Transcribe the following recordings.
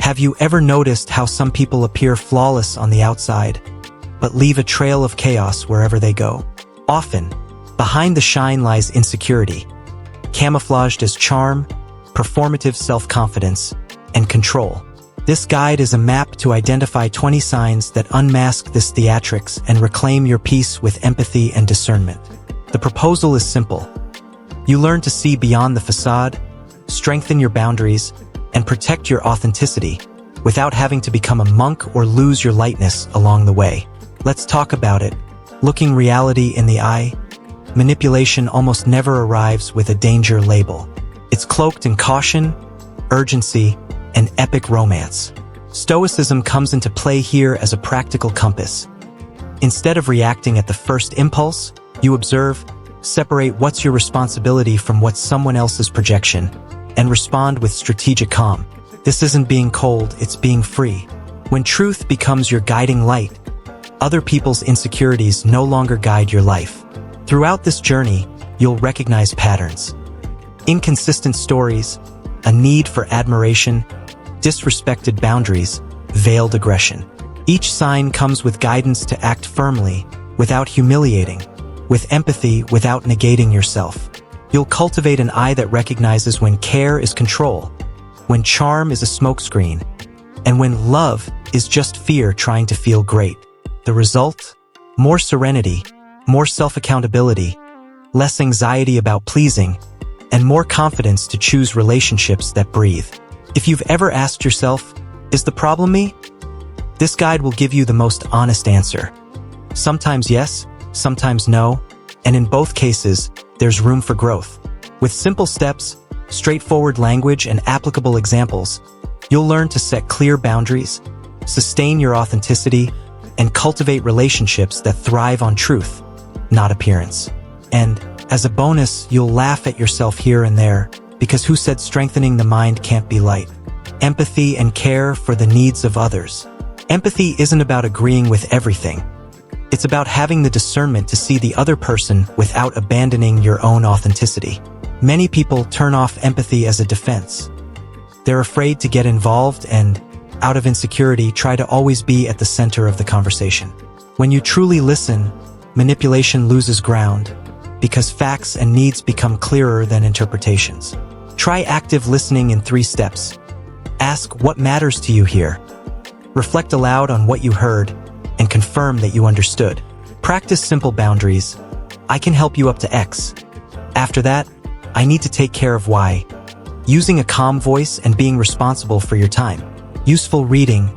Have you ever noticed how some people appear flawless on the outside, but leave a trail of chaos wherever they go? Often, behind the shine lies insecurity, camouflaged as charm, performative self-confidence, and control. This guide is a map to identify 20 signs that unmask this theatrics and reclaim your peace with empathy and discernment. The proposal is simple. You learn to see beyond the facade, strengthen your boundaries, and protect your authenticity without having to become a monk or lose your lightness along the way. Let's talk about it. Looking reality in the eye, manipulation almost never arrives with a danger label. It's cloaked in caution, urgency, and epic romance. Stoicism comes into play here as a practical compass. Instead of reacting at the first impulse, you observe, separate what's your responsibility from what's someone else's projection, and respond with strategic calm. This isn't being cold, it's being free. When truth becomes your guiding light, other people's insecurities no longer guide your life. Throughout this journey, you'll recognize patterns. Inconsistent stories, a need for admiration, disrespected boundaries, veiled aggression. Each sign comes with guidance to act firmly, without humiliating, with empathy without negating yourself. You'll cultivate an eye that recognizes when care is control, when charm is a smokescreen, and when love is just fear trying to feel great. The result? More serenity, more self-accountability, less anxiety about pleasing, and more confidence to choose relationships that breathe. If you've ever asked yourself, is the problem me? This guide will give you the most honest answer. Sometimes yes, sometimes no, and in both cases, there's room for growth. With simple steps, straightforward language, and applicable examples, you'll learn to set clear boundaries, sustain your authenticity, and cultivate relationships that thrive on truth, not appearance. And, as a bonus, you'll laugh at yourself here and there, because who said strengthening the mind can't be light? Empathy and care for the needs of others. Empathy isn't about agreeing with everything. It's about having the discernment to see the other person without abandoning your own authenticity. Many people turn off empathy as a defense. They're afraid to get involved and, out of insecurity, try to always be at the center of the conversation. When you truly listen, manipulation loses ground, because facts and needs become clearer than interpretations. Try active listening in 3 steps. Ask what matters to you here. Reflect aloud on what you heard, and confirm that you understood. Practice simple boundaries. I can help you up to X. After that, I need to take care of Y. Using a calm voice and being responsible for your time. Useful reading.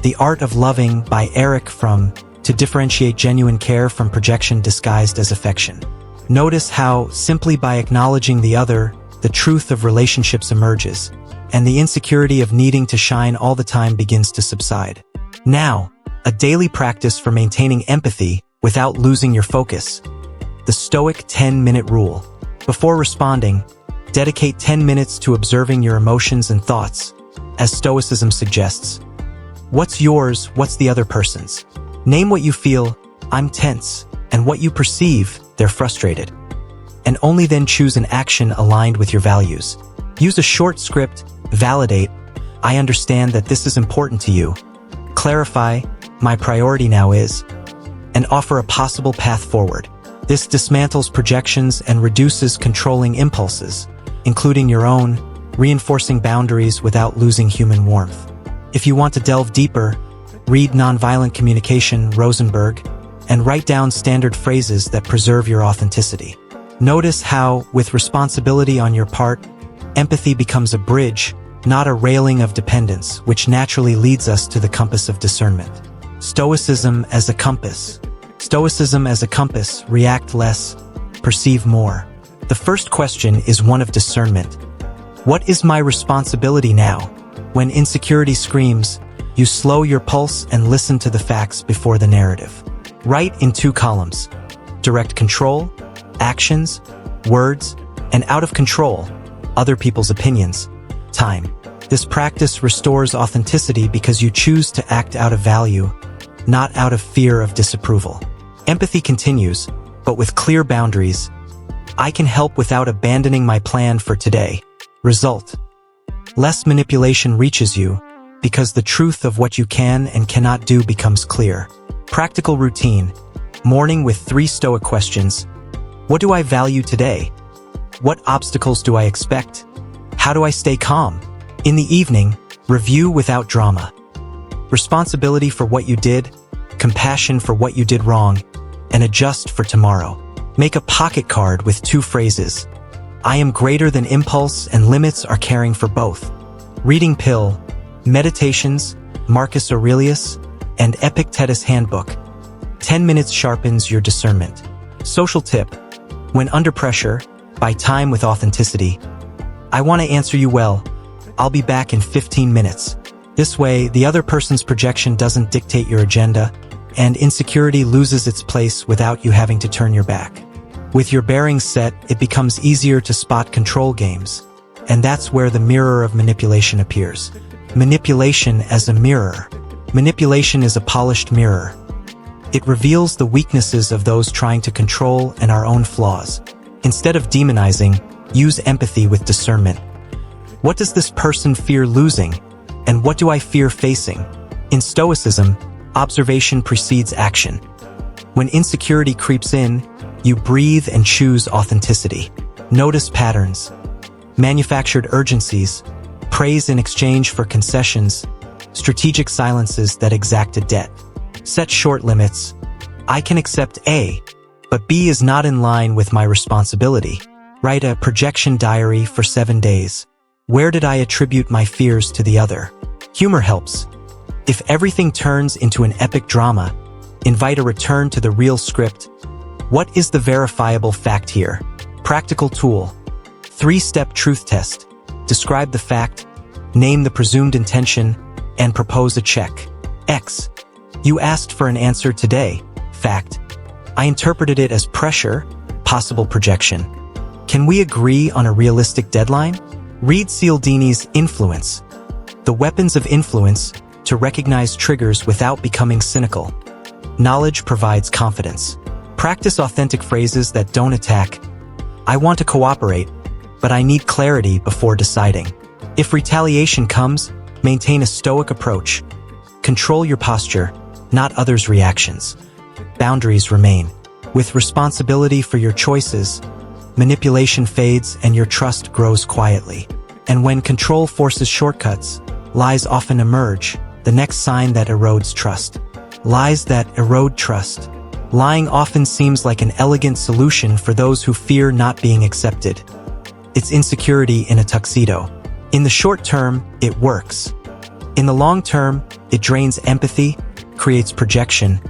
The Art of Loving by Eric Fromm, to differentiate genuine care from projection disguised as affection. Notice how, simply by acknowledging the other, the truth of relationships emerges, and the insecurity of needing to shine all the time begins to subside. Now, a daily practice for maintaining empathy without losing your focus. The Stoic 10-minute rule. Before responding, dedicate 10 minutes to observing your emotions and thoughts, as Stoicism suggests. What's yours, what's the other person's? Name what you feel, I'm tense, and what you perceive, they're frustrated. And only then choose an action aligned with your values. Use a short script, validate, I understand that this is important to you. Clarify, my priority now is, and offer a possible path forward. This dismantles projections and reduces controlling impulses, including your own, reinforcing boundaries without losing human warmth. If you want to delve deeper, read Nonviolent Communication, Rosenberg, and write down standard phrases that preserve your authenticity. Notice how, with responsibility on your part, empathy becomes a bridge, not a railing of dependence, which naturally leads us to the compass of discernment. Stoicism as a compass. Stoicism as a compass, react less, perceive more. The first question is one of discernment. What is my responsibility now? When insecurity screams, you slow your pulse and listen to the facts before the narrative. Write in 2 columns. Direct control, actions, words, and out of control, other people's opinions, time. This practice restores authenticity because you choose to act out of value, not out of fear of disapproval. Empathy continues, but with clear boundaries. I can help without abandoning my plan for today. Result: less manipulation reaches you, because the truth of what you can and cannot do becomes clear. Practical routine. Morning with 3 Stoic questions. What do I value today? What obstacles do I expect? How do I stay calm? In the evening, review without drama. Responsibility for what you did, compassion for what you did wrong, and adjust for tomorrow. Make a pocket card with 2 phrases. I am greater than impulse and limits are caring for both. Reading pill, meditations, Marcus Aurelius, and Epictetus Handbook. 10 minutes sharpens your discernment. Social tip. When under pressure, buy time with authenticity. I want to answer you well. I'll be back in 15 minutes. This way, the other person's projection doesn't dictate your agenda, and insecurity loses its place without you having to turn your back. With your bearings set, it becomes easier to spot control games. And that's where the mirror of manipulation appears. Manipulation as a mirror. Manipulation is a polished mirror. It reveals the weaknesses of those trying to control and our own flaws. Instead of demonizing, use empathy with discernment. What does this person fear losing? And what do I fear facing? In Stoicism, observation precedes action. When insecurity creeps in, you breathe and choose authenticity. Notice patterns. Manufactured urgencies, praise in exchange for concessions, strategic silences that exact a debt. Set short limits. I can accept A, but B is not in line with my responsibility. Write a projection diary for 7 days. Where did I attribute my fears to the other? Humor helps. If everything turns into an epic drama, invite a return to the real script. What is the verifiable fact here? Practical tool. 3-step truth test. Describe the fact, name the presumed intention, and propose a check. X. You asked for an answer today. Fact. I interpreted it as pressure, possible projection. Can we agree on a realistic deadline? Read Cialdini's Influence. The weapons of influence to recognize triggers without becoming cynical. Knowledge provides confidence. Practice authentic phrases that don't attack. I want to cooperate, but I need clarity before deciding. If retaliation comes, maintain a stoic approach. Control your posture, not others' reactions. Boundaries remain. With responsibility for your choices, manipulation fades and your trust grows quietly. And when control forces shortcuts, lies often emerge, the next sign that erodes trust. Lies that erode trust. Lying often seems like an elegant solution for those who fear not being accepted. It's insecurity in a tuxedo. In the short term, it works. In the long term, it drains empathy, creates projection,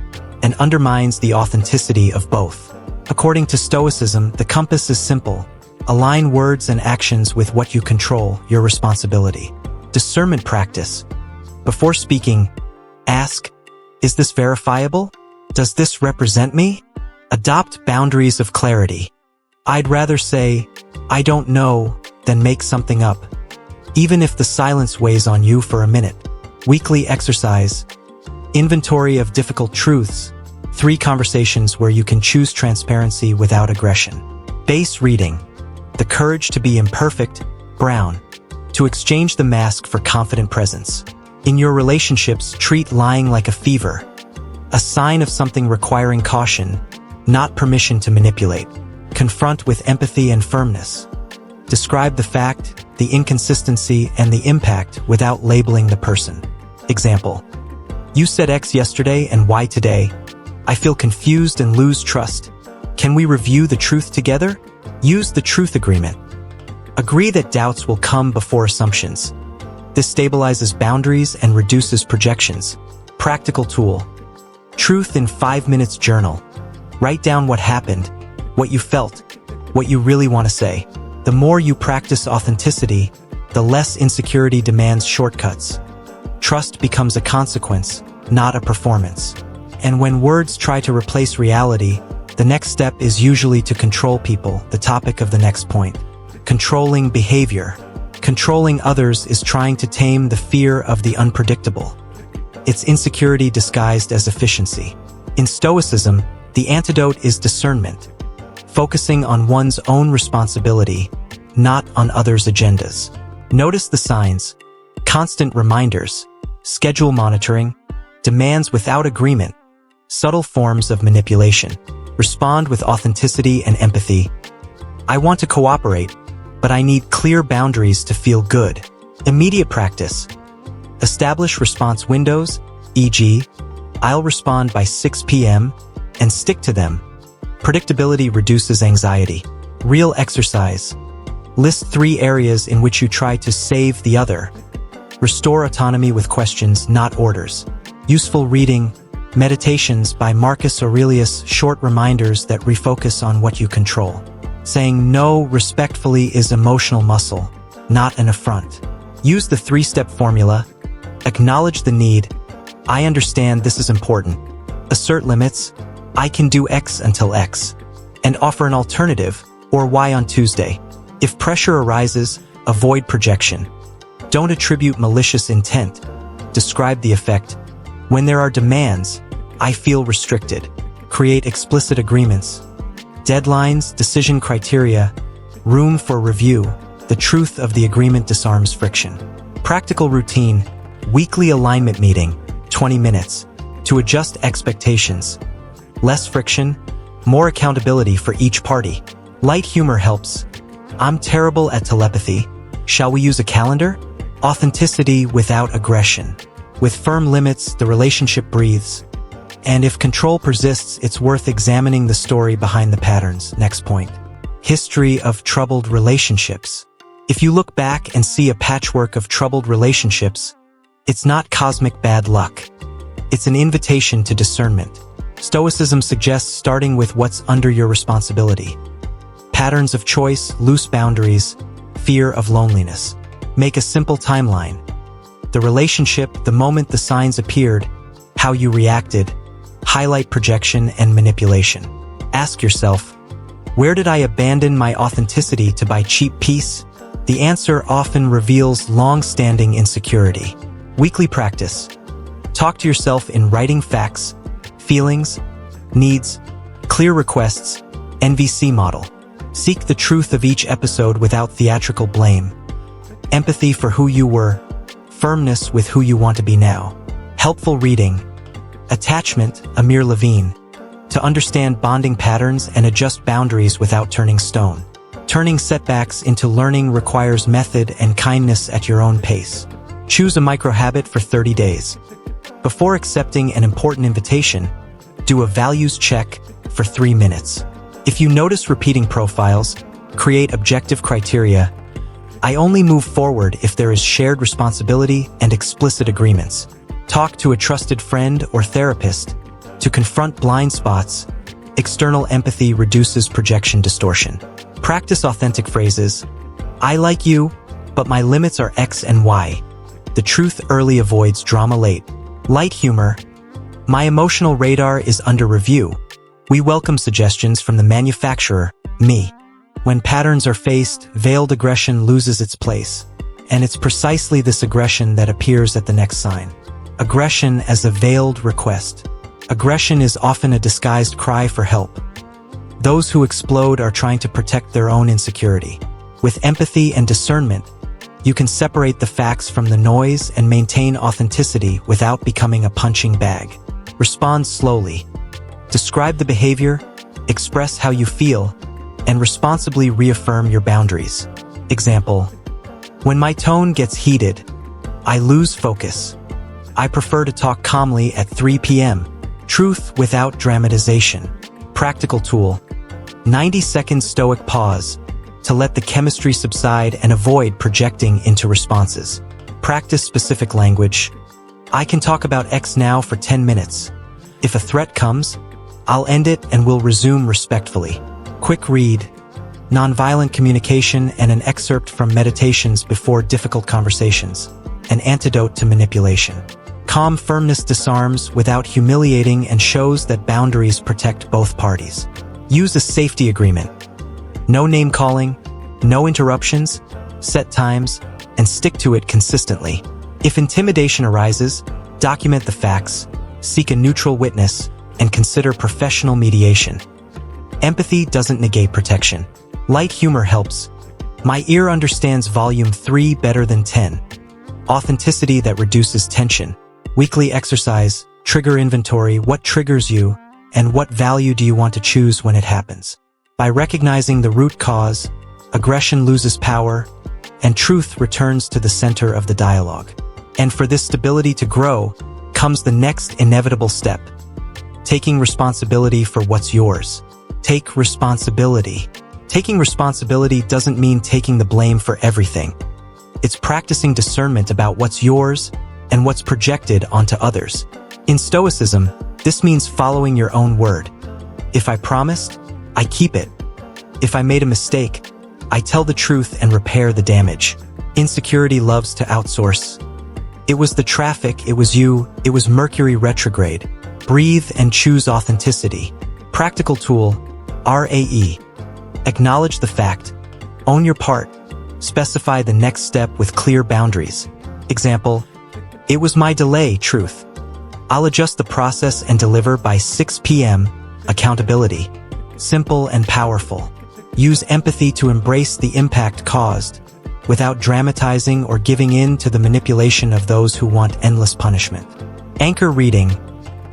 and undermines the authenticity of both. According to Stoicism, the compass is simple. Align words and actions with what you control, your responsibility. Discernment practice. Before speaking, ask, is this verifiable? Does this represent me? Adopt boundaries of clarity. I'd rather say, I don't know, than make something up, even if the silence weighs on you for a minute. Weekly exercise. Inventory of difficult truths. 3 conversations where you can choose transparency without aggression. Base reading. The courage to be imperfect, Brown. To exchange the mask for confident presence. In your relationships, treat lying like a fever. A sign of something requiring caution, not permission to manipulate. Confront with empathy and firmness. Describe the fact, the inconsistency, and the impact without labeling the person. Example. You said X yesterday and Y today. I feel confused and lose trust. Can we review the truth together? Use the truth agreement. Agree that doubts will come before assumptions. This stabilizes boundaries and reduces projections. Practical tool. Truth in 5 minutes journal. Write down what happened, what you felt, what you really want to say. The more you practice authenticity, the less insecurity demands shortcuts. Trust becomes a consequence, not a performance. And when words try to replace reality, the next step is usually to control people, the topic of the next point. Controlling behavior. Controlling others is trying to tame the fear of the unpredictable. It's insecurity disguised as efficiency. In Stoicism, the antidote is discernment, focusing on one's own responsibility, not on others' agendas. Notice the signs, constant reminders, schedule monitoring, demands without agreement, subtle forms of manipulation. Respond with authenticity and empathy. I want to cooperate, but I need clear boundaries to feel good. Immediate practice. Establish response windows, e.g., I'll respond by 6 p.m. and stick to them. Predictability reduces anxiety. Real exercise. List 3 areas in which you try to save the other. Restore autonomy with questions, not orders. Useful reading. Meditations by Marcus Aurelius, short reminders that refocus on what you control. Saying no respectfully is emotional muscle, not an affront. Use the 3-step formula. Acknowledge the need. I understand this is important. Assert limits. I can do X until X. And offer an alternative, or Y on Tuesday. If pressure arises, avoid projection. Don't attribute malicious intent. Describe the effect. When there are demands, I feel restricted. Create explicit agreements. Deadlines, decision criteria, room for review. The truth of the agreement disarms friction. Practical routine. Weekly alignment meeting, 20 minutes, to adjust expectations. Less friction, more accountability for each party. Light humor helps. I'm terrible at telepathy. Shall we use a calendar? Authenticity without aggression. With firm limits, the relationship breathes. And if control persists, it's worth examining the story behind the patterns. Next point. History of troubled relationships. If you look back and see a patchwork of troubled relationships, it's not cosmic bad luck. It's an invitation to discernment. Stoicism suggests starting with what's under your responsibility. Patterns of choice, loose boundaries, fear of loneliness. Make a simple timeline. The relationship, the moment the signs appeared, how you reacted, highlight projection and manipulation. Ask yourself, where did I abandon my authenticity to buy cheap peace? The answer often reveals long-standing insecurity. Weekly practice. Talk to yourself in writing facts, feelings, needs, clear requests, NVC model. Seek the truth of each episode without theatrical blame. Empathy for who you were, firmness with who you want to be now. Helpful reading. Attachment, Amir Levine. To understand bonding patterns and adjust boundaries without turning stone. Turning setbacks into learning requires method and kindness at your own pace. Choose a micro-habit for 30 days. Before accepting an important invitation, do a values check for 3 minutes. If you notice repeating profiles, create objective criteria. I only move forward if there is shared responsibility and explicit agreements. Talk to a trusted friend or therapist to confront blind spots. External empathy reduces projection distortion. Practice authentic phrases. I like you, but my limits are X and Y. The truth early avoids drama late. Light humor. My emotional radar is under review. We welcome suggestions from the manufacturer, me. When patterns are faced, veiled aggression loses its place. And it's precisely this aggression that appears at the next sign. Aggression as a veiled request. Aggression is often a disguised cry for help. Those who explode are trying to protect their own insecurity. With empathy and discernment, you can separate the facts from the noise and maintain authenticity without becoming a punching bag. Respond slowly. Describe the behavior, express how you feel, and responsibly reaffirm your boundaries. Example: when my tone gets heated, I lose focus. I prefer to talk calmly at 3 p.m. Truth without dramatization. Practical tool. 90-second stoic pause to let the chemistry subside and avoid projecting into responses. Practice specific language. I can talk about X now for 10 minutes. If a threat comes, I'll end it and we'll resume respectfully. Quick read. Nonviolent communication and an excerpt from Meditations Before Difficult Conversations. An antidote to manipulation. Calm firmness disarms without humiliating and shows that boundaries protect both parties. Use a safety agreement. No name calling, no interruptions, set times, and stick to it consistently. If intimidation arises, document the facts, seek a neutral witness, and consider professional mediation. Empathy doesn't negate protection. Light humor helps. My ear understands volume 3 better than 10. Authenticity that reduces tension. Weekly exercise, trigger inventory, what triggers you, and what value do you want to choose when it happens. By recognizing the root cause, aggression loses power, and truth returns to the center of the dialogue. And for this stability to grow, comes the next inevitable step. Taking responsibility for what's yours. Take responsibility. Taking responsibility doesn't mean taking the blame for everything. It's practicing discernment about what's yours and what's projected onto others. In Stoicism, this means following your own word. If I promised, I keep it. If I made a mistake, I tell the truth and repair the damage. Insecurity loves to outsource. It was the traffic, it was you, it was Mercury retrograde. Breathe and choose authenticity. Practical tool, RAE. Acknowledge the fact. Own your part. Specify the next step with clear boundaries. Example, it was my delay, truth. I'll adjust the process and deliver by 6 p.m. Accountability. Simple and powerful. Use empathy to embrace the impact caused, without dramatizing or giving in to the manipulation of those who want endless punishment. Anchor reading.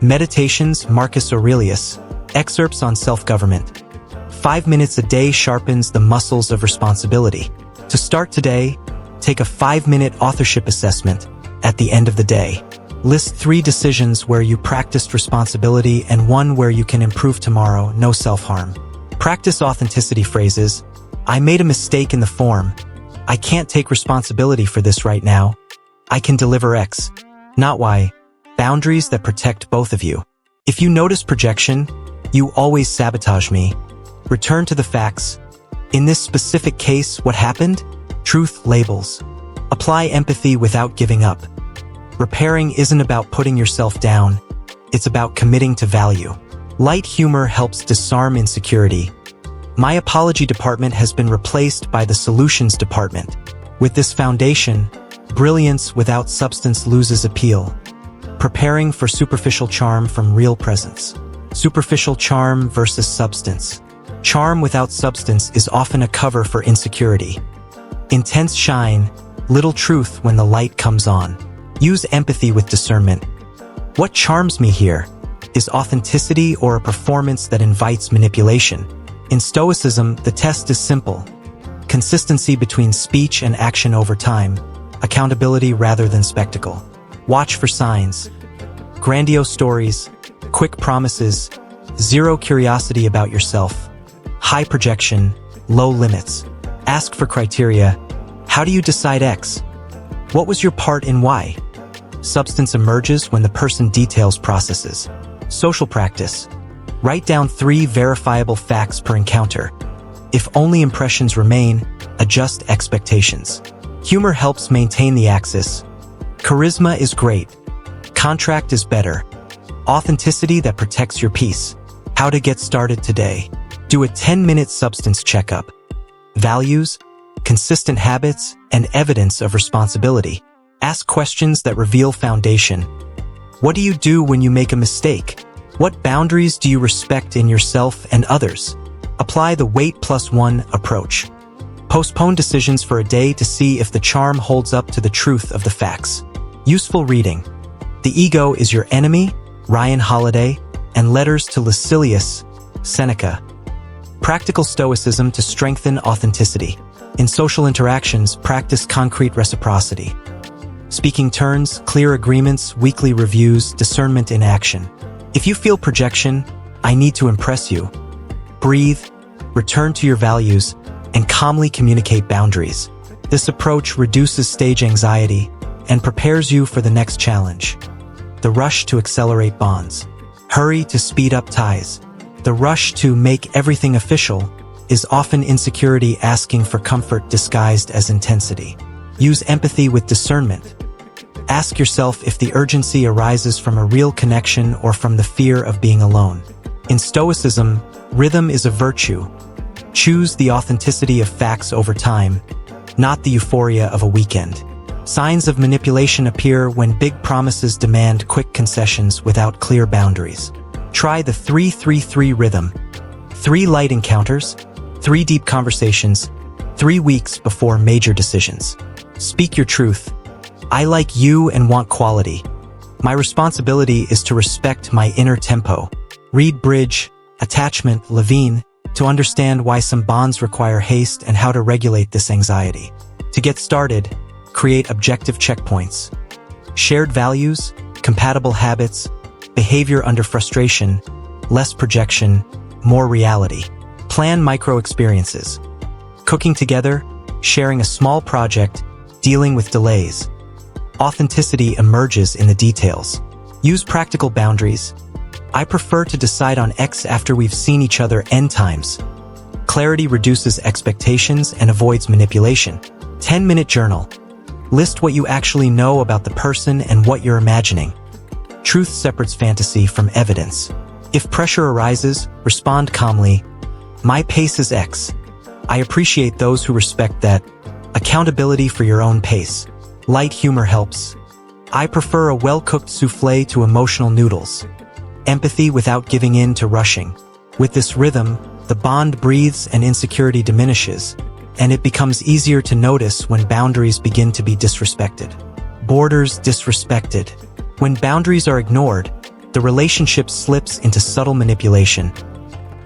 Meditations, Marcus Aurelius. Excerpts on self-government. 5 minutes a day sharpens the muscles of responsibility. To start today, take a 5-minute authorship assessment at the end of the day. List 3 decisions where you practiced responsibility and 1 where you can improve tomorrow, no self-harm. Practice authenticity phrases. I made a mistake in the form. I can't take responsibility for this right now. I can deliver X, not Y. Boundaries that protect both of you. If you notice projection, you always sabotage me. Return to the facts. In this specific case, what happened? Truth labels. Apply empathy without giving up. Repairing isn't about putting yourself down. It's about committing to value. Light humor helps disarm insecurity. My apology department has been replaced by the solutions department. With this foundation, brilliance without substance loses appeal. Preparing for superficial charm from real presence. Superficial charm versus substance. Charm without substance is often a cover for insecurity. Intense shine, little truth when the light comes on. Use empathy with discernment. What charms me here? Is authenticity or a performance that invites manipulation? In Stoicism, the test is simple. Consistency between speech and action over time. Accountability rather than spectacle. Watch for signs. Grandiose stories, quick promises, zero curiosity about yourself. High projection, low limits. Ask for criteria. How do you decide X? What was your part in Y? Substance emerges when the person details processes. Social practice. Write down 3 verifiable facts per encounter. If only impressions remain, adjust expectations. Humor helps maintain the axis. Charisma is great. Contract is better. Authenticity that protects your peace. How to get started today. Do a 10-minute substance checkup. Values, consistent habits, and evidence of responsibility. Ask questions that reveal foundation. What do you do when you make a mistake? What boundaries do you respect in yourself and others? Apply the weight plus 1 approach. Postpone decisions for a day to see if the charm holds up to the truth of the facts. Useful reading. The Ego is Your Enemy, Ryan Holiday, and Letters to Lucilius, Seneca. Practical Stoicism to strengthen authenticity. In social interactions, practice concrete reciprocity. Speaking turns, clear agreements, weekly reviews, discernment in action. If you feel projection, I need to impress you. Breathe, return to your values, and calmly communicate boundaries. This approach reduces stage anxiety and prepares you for the next challenge. The rush to accelerate bonds. Hurry to speed up ties. The rush to make everything official is often insecurity asking for comfort disguised as intensity. Use empathy with discernment. Ask yourself if the urgency arises from a real connection or from the fear of being alone. In Stoicism, rhythm is a virtue. Choose the authenticity of facts over time, not the euphoria of a weekend. Signs of manipulation appear when big promises demand quick concessions without clear boundaries. Try the 3-3-3 rhythm. 3 light encounters, 3 deep conversations, 3 weeks before major decisions. Speak your truth. I like you and want quality. My responsibility is to respect my inner tempo. Read Bridge, Attachment, Levine, to understand why some bonds require haste and how to regulate this anxiety. To get started, create objective checkpoints. Shared values, compatible habits, behavior under frustration, less projection, more reality. Plan micro-experiences. Cooking together, sharing a small project, dealing with delays. Authenticity emerges in the details. Use practical boundaries. I prefer to decide on X after we've seen each other N times. Clarity reduces expectations and avoids manipulation. 10-minute journal. List what you actually know about the person and what you're imagining. Truth separates fantasy from evidence. If pressure arises, respond calmly. My pace is X. I appreciate those who respect that. Accountability for your own pace. Light humor helps. I prefer a well-cooked souffle to emotional noodles. Empathy without giving in to rushing. With this rhythm, the bond breathes and insecurity diminishes, and it becomes easier to notice when boundaries begin to be disrespected. Borders disrespected. When boundaries are ignored, the relationship slips into subtle manipulation.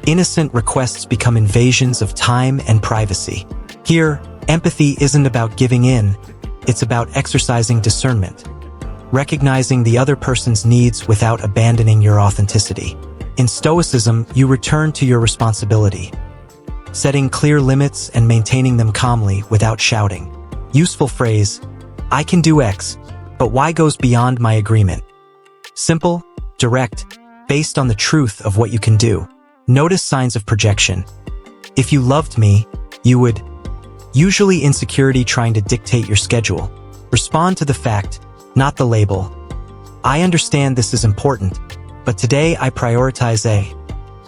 Innocent requests become invasions of time and privacy. Here, empathy isn't about giving in, it's about exercising discernment. Recognizing the other person's needs without abandoning your authenticity. In Stoicism, you return to your responsibility, setting clear limits and maintaining them calmly without shouting. Useful phrase, I can do X, but Y goes beyond my agreement. Simple, direct, based on the truth of what you can do. Notice signs of projection. If you loved me, you would. Usually insecurity trying to dictate your schedule. Respond to the fact, not the label. I understand this is important, but today I prioritize A.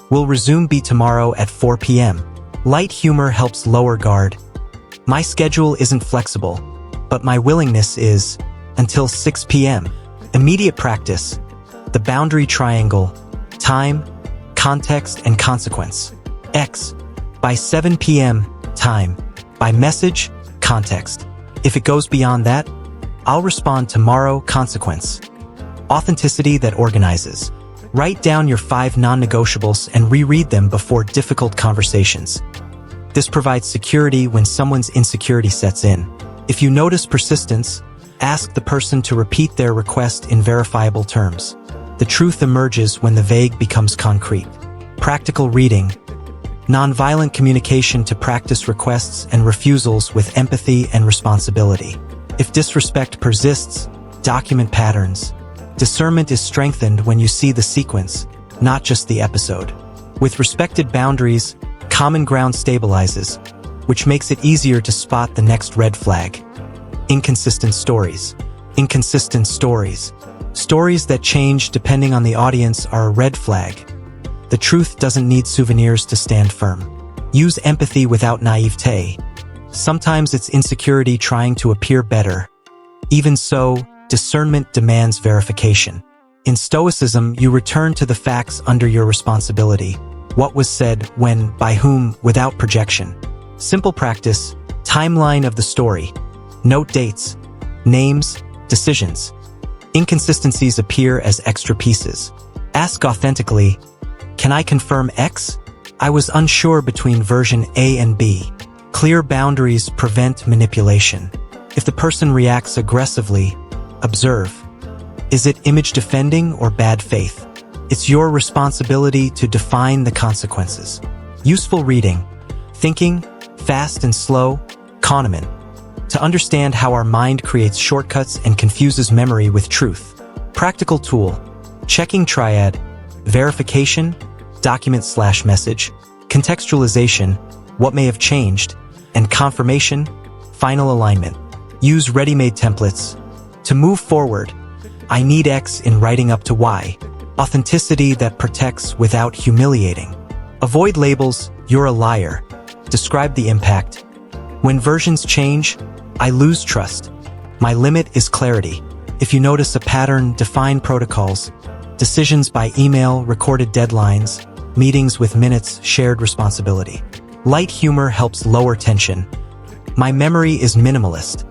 Will resume B tomorrow at 4 p.m. Light humor helps lower guard. My schedule isn't flexible, but my willingness is until 6 p.m. Immediate practice. The boundary triangle. Time, context, and consequence. X. By 7 p.m. Time. By message, context. If it goes beyond that, I'll respond tomorrow, consequence. Authenticity that organizes. Write down your 5 non-negotiables and reread them before difficult conversations. This provides security when someone's insecurity sets in. If you notice persistence, ask the person to repeat their request in verifiable terms. The truth emerges when the vague becomes concrete. Practical reading. Nonviolent communication to practice requests and refusals with empathy and responsibility. If disrespect persists, document patterns. Discernment is strengthened when you see the sequence, not just the episode. With respected boundaries, common ground stabilizes, which makes it easier to spot the next red flag. Inconsistent stories. Inconsistent stories. Stories that change depending on the audience are a red flag. The truth doesn't need souvenirs to stand firm. Use empathy without naivete. Sometimes it's insecurity trying to appear better. Even so, discernment demands verification. In Stoicism, you return to the facts under your responsibility. What was said, when, by whom, without projection. Simple practice, timeline of the story. Note dates, names, decisions. Inconsistencies appear as extra pieces. Ask authentically, can I confirm X? I was unsure between version A and B. Clear boundaries prevent manipulation. If the person reacts aggressively, observe. Is it image defending or bad faith? It's your responsibility to define the consequences. Useful reading. Thinking, Fast and Slow, Kahneman. To understand how our mind creates shortcuts and confuses memory with truth. Practical tool. Checking triad. Verification, document/message. Contextualization, what may have changed. And confirmation, final alignment. Use ready-made templates. To move forward, I need X in writing up to Y. Authenticity that protects without humiliating. Avoid labels, you're a liar. Describe the impact. When versions change, I lose trust. My limit is clarity. If you notice a pattern, define protocols. Decisions by email, recorded deadlines, meetings with minutes, shared responsibility. Light humor helps lower tension. My memory is minimalist.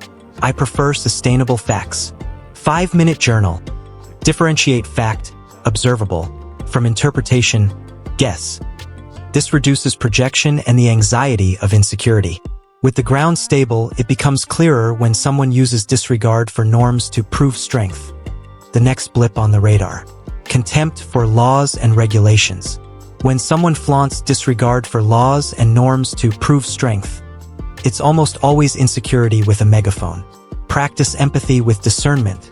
I prefer sustainable facts. 5-minute journal. Differentiate fact, observable, from interpretation, guess. This reduces projection and the anxiety of insecurity. With the ground stable, it becomes clearer when someone uses disregard for norms to prove strength. The next blip on the radar. Contempt for laws and regulations. When someone flaunts disregard for laws and norms to prove strength, it's almost always insecurity with a megaphone. Practice empathy with discernment.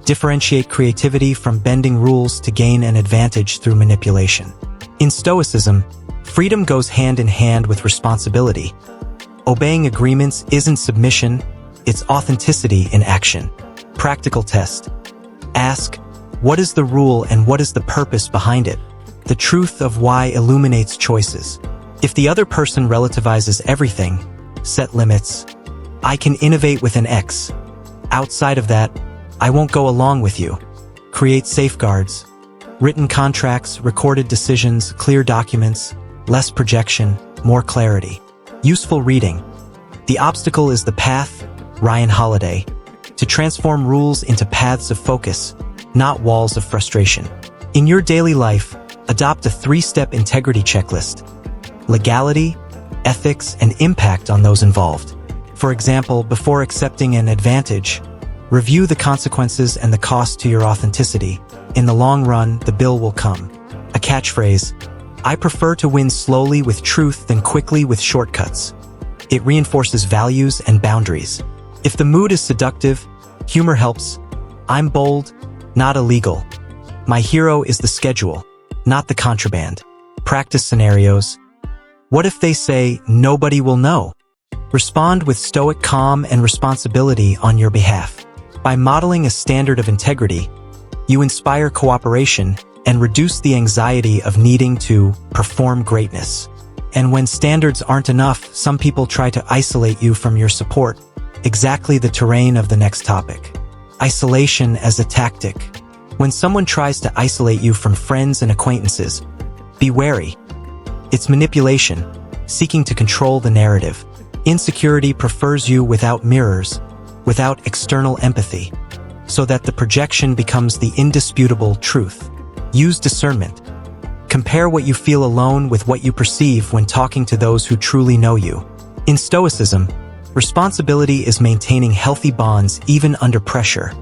Differentiate creativity from bending rules to gain an advantage through manipulation. In Stoicism, freedom goes hand in hand with responsibility. Obeying agreements isn't submission, it's authenticity in action. Practical test. Ask, what is the rule and what is the purpose behind it? The truth of why illuminates choices. If the other person relativizes everything, set limits. I can innovate with an X. Outside of that, I won't go along with you. Create safeguards. Written contracts, recorded decisions, clear documents, less projection, more clarity. Useful reading. The Obstacle is the Path, Ryan Holiday. To transform rules into paths of focus, not walls of frustration. In your daily life, adopt a 3-step integrity checklist. Legality, ethics, and impact on those involved. For example, before accepting an advantage, review the consequences and the cost to your authenticity. In the long run, the bill will come. A catchphrase, I prefer to win slowly with truth than quickly with shortcuts. It reinforces values and boundaries. If the mood is seductive, humor helps. I'm bold, not illegal. My hero is the schedule, not the contraband. Practice scenarios. What if they say, nobody will know? Respond with stoic calm and responsibility on your behalf. By modeling a standard of integrity, you inspire cooperation and reduce the anxiety of needing to perform greatness. And when standards aren't enough, some people try to isolate you from your support. Exactly the terrain of the next topic. Isolation as a tactic. When someone tries to isolate you from friends and acquaintances, be wary. It's manipulation, seeking to control the narrative. Insecurity prefers you without mirrors, without external empathy, so that the projection becomes the indisputable truth. Use discernment. Compare what you feel alone with what you perceive when talking to those who truly know you. In Stoicism, responsibility is maintaining healthy bonds even under pressure.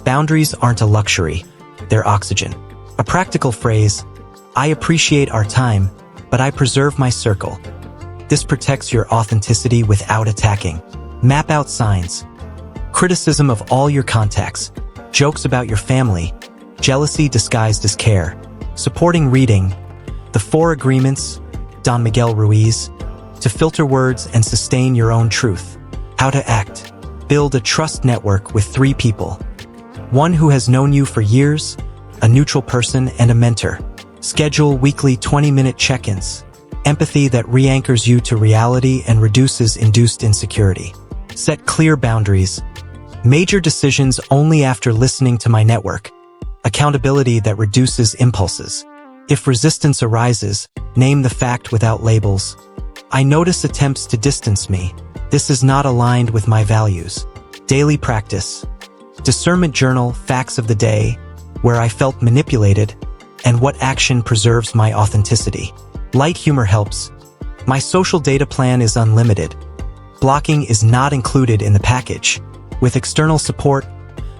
Boundaries aren't a luxury, they're oxygen. A practical phrase, I appreciate our time, but I preserve my circle. This protects your authenticity without attacking. Map out signs. Criticism of all your contacts. Jokes about your family. Jealousy disguised as care. Supporting reading. The 4 Agreements, Don Miguel Ruiz. To filter words and sustain your own truth. How to act. Build a trust network with 3 people. One who has known you for years, a neutral person, and a mentor. Schedule weekly 20-minute check-ins. Empathy that re-anchors you to reality and reduces induced insecurity. Set clear boundaries. Major decisions only after listening to my network. Accountability that reduces impulses. If resistance arises, name the fact without labels. I notice attempts to distance me. This is not aligned with my values. Daily practice. Discernment journal, facts of the day, where I felt manipulated, and what action preserves my authenticity. Light humor helps. My social data plan is unlimited. Blocking is not included in the package. With external support,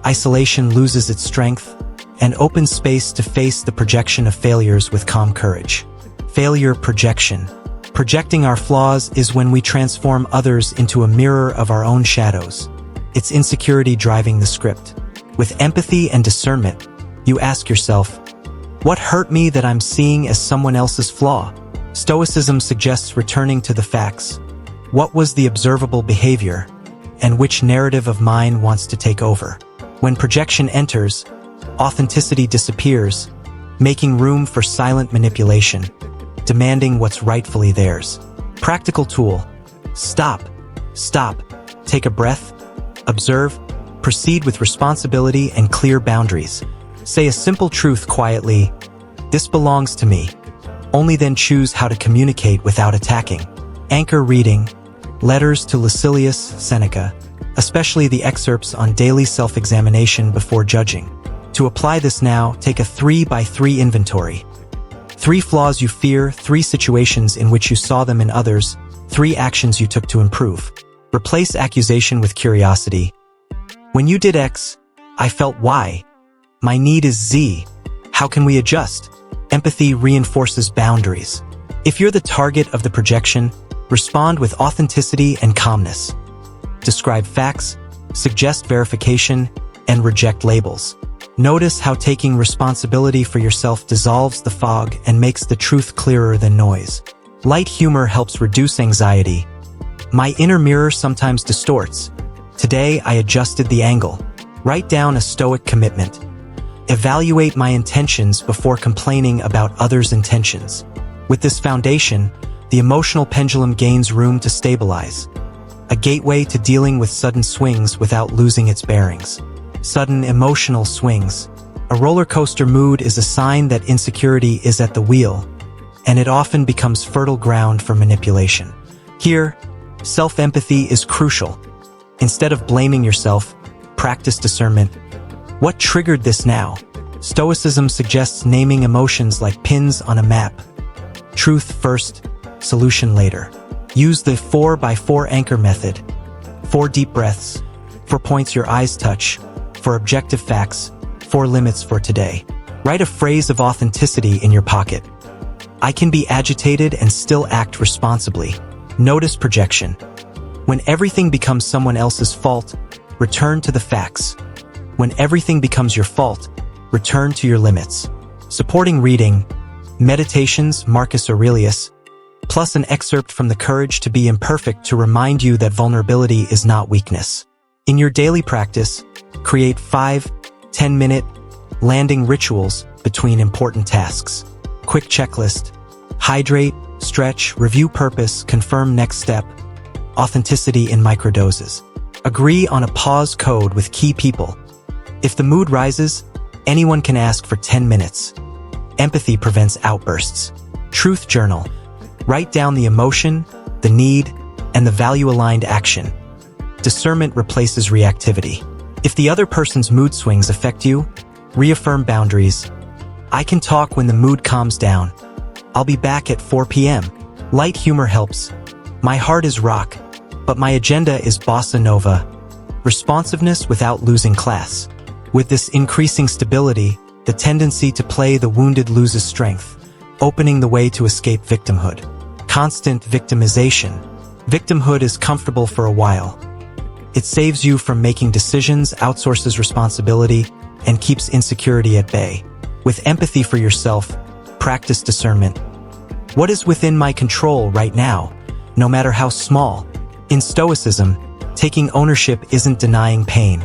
isolation loses its strength, and opens space to face the projection of failures with calm courage. Failure projection. Projecting our flaws is when we transform others into a mirror of our own shadows. It's insecurity driving the script. With empathy and discernment, you ask yourself, what hurt me that I'm seeing as someone else's flaw? Stoicism suggests returning to the facts. What was the observable behavior, and which narrative of mine wants to take over? When projection enters, authenticity disappears, making room for silent manipulation, demanding what's rightfully theirs. Practical tool. Stop. Take a breath. Observe. Proceed with responsibility and clear boundaries. Say a simple truth quietly. This belongs to me. Only then choose how to communicate without attacking. Anchor reading. Letters to Lucilius Seneca. especially the excerpts on daily self-examination before judging. To apply this now, take a 3x3 inventory. 3 flaws you fear, 3 situations in which you saw them in others, 3 actions you took to improve. Replace accusation with curiosity. When you did X, I felt Y. My need is Z. How can we adjust? Empathy reinforces boundaries. If you're the target of the projection, respond with authenticity and calmness. Describe facts, suggest verification, and reject labels. Notice how taking responsibility for yourself dissolves the fog and makes the truth clearer than noise. Light humor helps reduce anxiety. My inner mirror sometimes distorts. Today, I adjusted the angle. Write down a stoic commitment. Evaluate my intentions before complaining about others' intentions. With this foundation, the emotional pendulum gains room to stabilize. A gateway to dealing with sudden swings without losing its bearings. Sudden emotional swings. A roller coaster mood is a sign that insecurity is at the wheel, and it often becomes fertile ground for manipulation. Here, self-empathy is crucial. Instead of blaming yourself, practice discernment. What triggered this now? Stoicism suggests naming emotions like pins on a map. Truth first, solution later. Use the 4x4 anchor method. 4 deep breaths, 4 points your eyes touch, 4 objective facts, 4 limits for today. Write a phrase of authenticity in your pocket. I can be agitated and still act responsibly. Notice projection. When everything becomes someone else's fault, return to the facts. When everything becomes your fault, return to your limits. Supporting reading, Meditations, Marcus Aurelius, plus an excerpt from The Courage to Be Imperfect to remind you that vulnerability is not weakness. In your daily practice, create 5, 10-minute landing rituals between important tasks. Quick checklist. Hydrate, stretch, review purpose, confirm next step. Authenticity in microdoses. Agree on a pause code with key people. If the mood rises, anyone can ask for 10 minutes. Empathy prevents outbursts. Truth journal. Write down the emotion, the need, and the value-aligned action. Discernment replaces reactivity. If the other person's mood swings affect you, reaffirm boundaries. I can talk when the mood calms down. I'll be back at 4 p.m. Light humor helps. My heart is rock, but my agenda is bossa nova. Responsiveness without losing class. With this increasing stability, the tendency to play the wounded loses strength, opening the way to escape victimhood. Constant victimization. Victimhood is comfortable for a while. It saves you from making decisions, outsources responsibility, and keeps insecurity at bay. With empathy for yourself, practice discernment. What is within my control right now, no matter how small? In Stoicism, taking ownership isn't denying pain.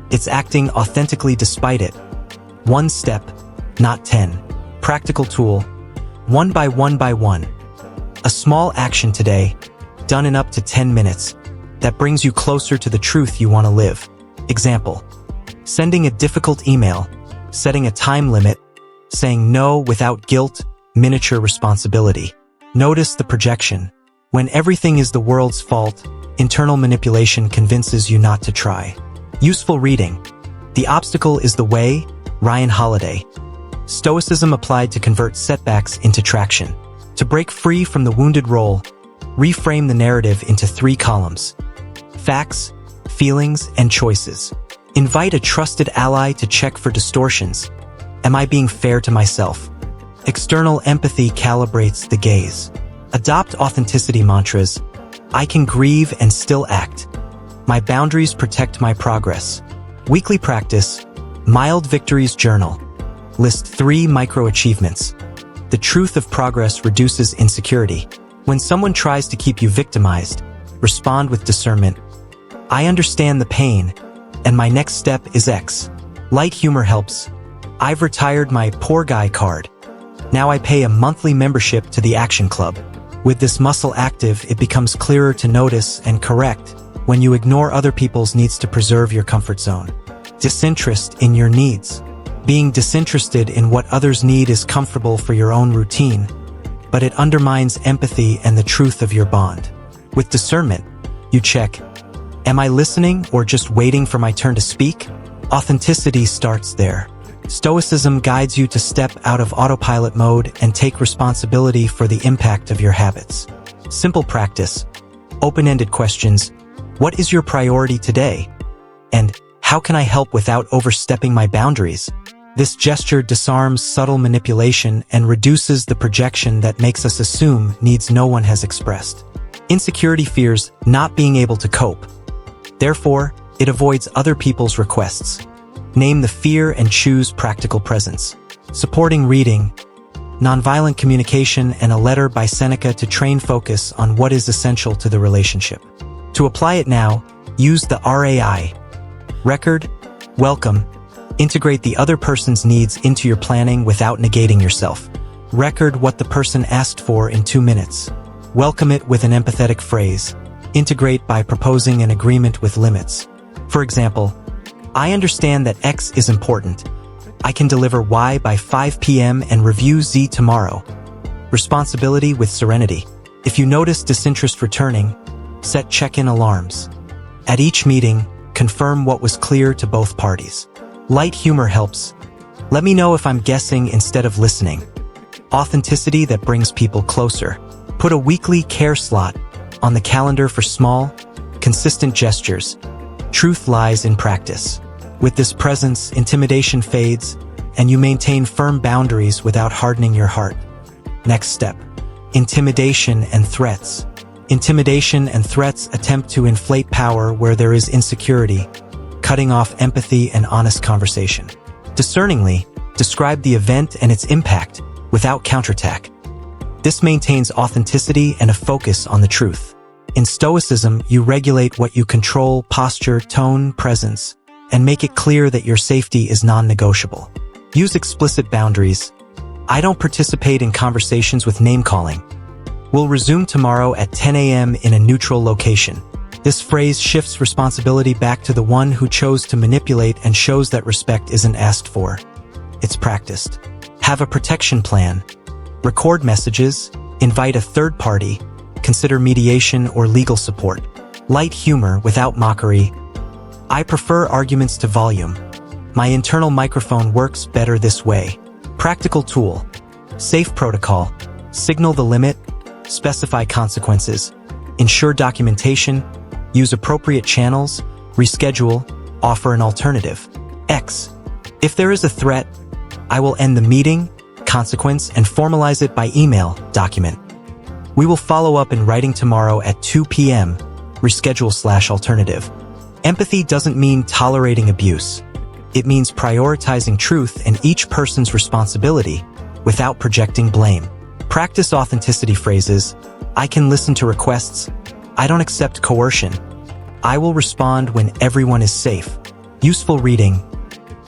It's acting authentically despite it. 1 step, not 10. Practical tool. 1 by 1 by 1. A small action today, done in up to 10 minutes, that brings you closer to the truth you want to live. Example. Sending a difficult email, setting a time limit, saying no without guilt, miniature responsibility. Notice the projection. When everything is the world's fault, internal manipulation convinces you not to try. Useful reading. The Obstacle is the Way, Ryan Holiday. Stoicism applied to convert setbacks into traction. To break free from the wounded role, reframe the narrative into 3 columns. Facts, feelings, and choices. Invite a trusted ally to check for distortions. Am I being fair to myself? External empathy calibrates the gaze. Adopt authenticity mantras. I can grieve and still act. My boundaries protect my progress. Weekly practice. Mild Victories Journal. List 3 micro-achievements. The truth of progress reduces insecurity. When someone tries to keep you victimized, respond with discernment. I understand the pain, and my next step is X. Light humor helps. I've retired my poor guy card. Now I pay a monthly membership to the Action Club. With this muscle active, it becomes clearer to notice and correct when you ignore other people's needs to preserve your comfort zone. Disinterest in your needs. Being disinterested in what others need is comfortable for your own routine, but it undermines empathy and the truth of your bond. With discernment, you check, Am I listening or just waiting for my turn to speak? Authenticity starts there. Stoicism guides you to step out of autopilot mode and take responsibility for the impact of your habits. Simple practice. Open-ended questions. What is your priority today? And how can I help without overstepping my boundaries? This gesture disarms subtle manipulation and reduces the projection that makes us assume needs no one has expressed. Insecurity fears not being able to cope. Therefore, it avoids other people's requests. Name the fear and choose practical presence. Supporting reading, nonviolent communication, and a letter by Seneca to train focus on what is essential to the relationship. To apply it now, use the RAI. Record, welcome, integrate the other person's needs into your planning without negating yourself. Record what the person asked for in 2 minutes. Welcome it with an empathetic phrase. Integrate by proposing an agreement with limits. For example, I understand that X is important. I can deliver Y by 5 p.m. and review Z tomorrow. Responsibility with serenity. If you notice disinterest returning, set check-in alarms. At each meeting, confirm what was clear to both parties. Light humor helps. Let me know if I'm guessing instead of listening. Authenticity that brings people closer. Put a weekly care slot on the calendar for small, consistent gestures. Truth lies in practice. With this presence, intimidation fades, and you maintain firm boundaries without hardening your heart. Next step. Intimidation and threats. Intimidation and threats attempt to inflate power where there is insecurity, cutting off empathy and honest conversation. Discerningly, describe the event and its impact without counterattack. This maintains authenticity and a focus on the truth. In Stoicism, you regulate what you control: posture, tone, presence, and make it clear that your safety is non-negotiable. Use explicit boundaries. I don't participate in conversations with name-calling. We'll resume tomorrow at 10 a.m. in a neutral location. This phrase shifts responsibility back to the one who chose to manipulate and shows that respect isn't asked for. It's practiced. Have a protection plan. Record messages, invite a third party, consider mediation or legal support. Light humor without mockery. I prefer arguments to volume. My internal microphone works better this way. Practical tool. Safe protocol. Signal the limit. Specify consequences. Ensure documentation. Use appropriate channels. Reschedule. Offer an alternative. X. If there is a threat, I will end the meeting, consequence, and formalize it by email, document. We will follow up in writing tomorrow at 2 p.m. Reschedule/alternative. Empathy doesn't mean tolerating abuse. It means prioritizing truth and each person's responsibility without projecting blame. Practice authenticity phrases. I can listen to requests. I don't accept coercion. I will respond when everyone is safe. Useful reading.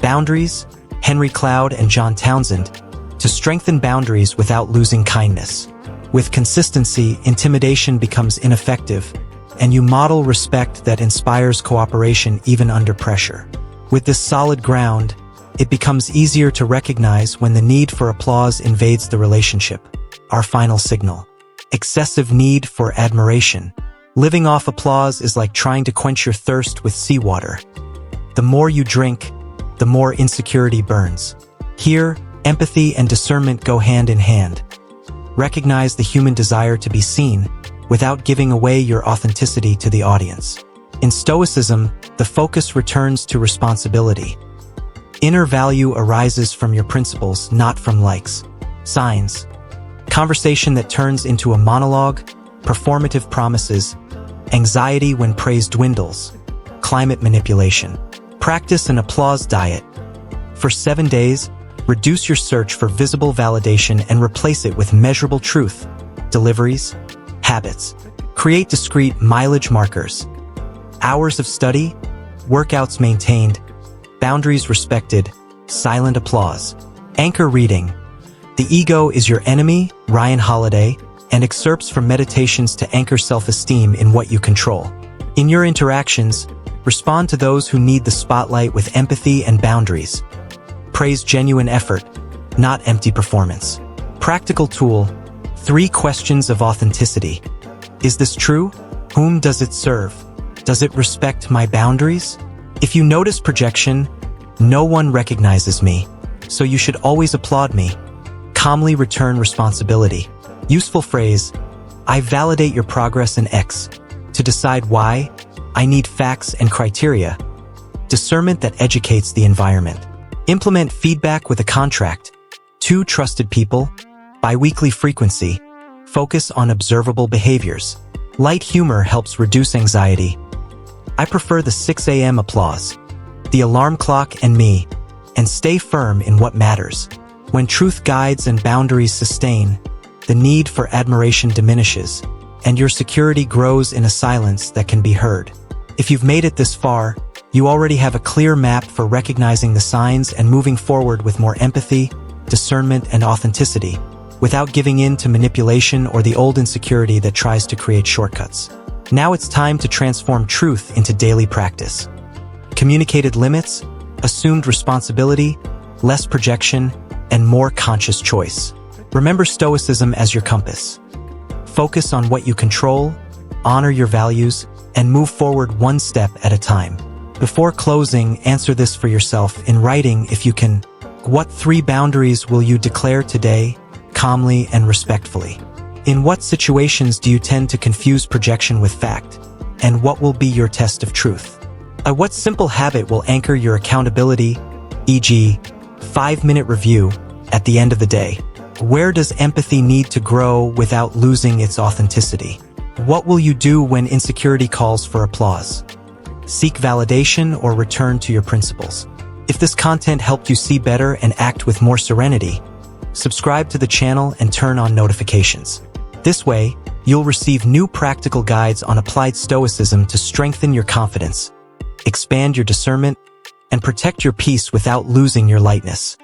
Boundaries, Henry Cloud and John Townsend. To strengthen boundaries without losing kindness. With consistency, intimidation becomes ineffective, and you model respect that inspires cooperation even under pressure. With this solid ground, it becomes easier to recognize when the need for applause invades the relationship. Our final signal. Excessive need for admiration. Living off applause is like trying to quench your thirst with seawater. The more you drink, the more insecurity burns. Here, empathy and discernment go hand in hand. Recognize the human desire to be seen without giving away your authenticity to the audience. In Stoicism, the focus returns to responsibility. Inner value arises from your principles, not from likes. Signs. Conversation that turns into a monologue, performative promises, anxiety when praise dwindles, climate manipulation. Practice an applause diet. For 7 days, reduce your search for visible validation and replace it with measurable truth, deliveries, habits. Create discrete mileage markers. Hours of study, workouts maintained, boundaries respected, silent applause. Anchor reading. The Ego is Your Enemy, Ryan Holiday, and excerpts from meditations to anchor self-esteem in what you control. In your interactions, respond to those who need the spotlight with empathy and boundaries. Praise genuine effort, not empty performance. Practical tool. 3 questions of authenticity. Is this true? Whom does it serve? Does it respect my boundaries? If you notice projection, no one recognizes me, so you should always applaud me. Calmly return responsibility. Useful phrase, I validate your progress in X. To decide why, I need facts and criteria. Discernment that educates the environment. Implement feedback with a contract. 2 trusted people. Biweekly frequency. Focus on observable behaviors. Light humor helps reduce anxiety. I prefer the 6 a.m. applause, the alarm clock and me, and stay firm in what matters. When truth guides and boundaries sustain, the need for admiration diminishes, and your security grows in a silence that can be heard. If you've made it this far, you already have a clear map for recognizing the signs and moving forward with more empathy, discernment, and authenticity, without giving in to manipulation or the old insecurity that tries to create shortcuts. Now it's time to transform truth into daily practice. Communicated limits, assumed responsibility, less projection, and more conscious choice. Remember Stoicism as your compass. Focus on what you control, honor your values, and move forward one step at a time. Before closing, answer this for yourself in writing if you can. What 3 boundaries will you declare today, calmly and respectfully? In what situations do you tend to confuse projection with fact? And what will be your test of truth? What simple habit will anchor your accountability, e.g., 5-minute review at the end of the day? Where does empathy need to grow without losing its authenticity? What will you do when insecurity calls for applause? Seek validation or return to your principles? If this content helped you see better and act with more serenity, subscribe to the channel and turn on notifications. This way, you'll receive new practical guides on applied stoicism to strengthen your confidence, expand your discernment, and protect your peace without losing your lightness.